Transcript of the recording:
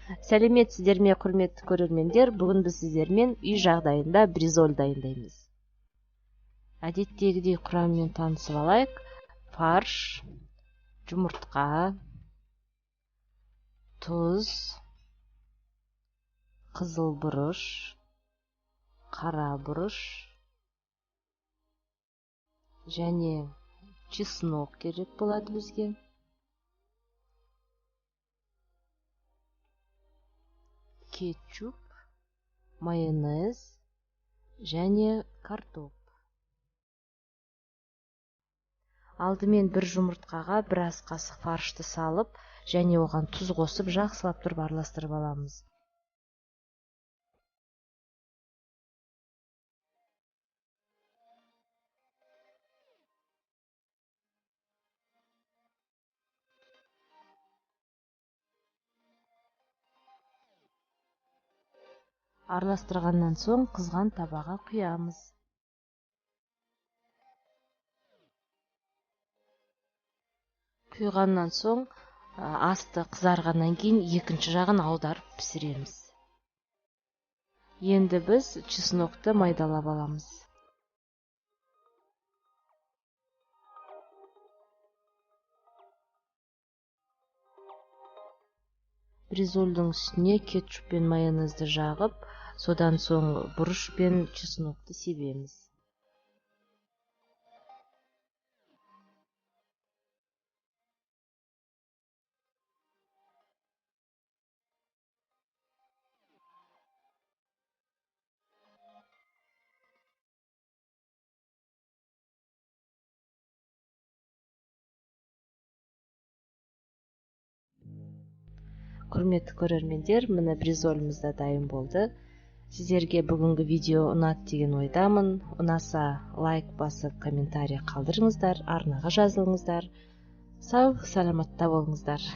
Сәлеметсіздер ме, құрметті көрермендер? Бүгін біз сіздермен үй жағдайында бризоль дайындаймыз. Әдеттегідей құрамымен танысып алайық. Фарш, жұмыртқа, тұз, қызыл бұрыш, қара бұрыш және чеснок керек болады бізге. Кетчуп, майонез және картоп. Алдымен бір жұмыртқаға бір ас қасық фаршты салып, және оған тұз қосып, жақсылап тұрып араластырып аламыз. Араластырғаннан соң қызған табаға құямыз. Құйғаннан соң асты қызарғаннан кейін екінші жағын аударып пісіреміз. Енді біз чеснокты майдалап аламыз. Бризольдің үстіне кетчуп пен майонезді жағып, содан соң бұрыш пен чеснокты себеміз. Құрметті көрермендер, міне бризоліміз да дайын болды. Сіздерге бүгінгі видео ұнады деген ойдамын. Ұнаса лайк басып, комментарий қалдырыңыздар, арнаға жазылыңыздар. Сау, саламатта болыңыздар.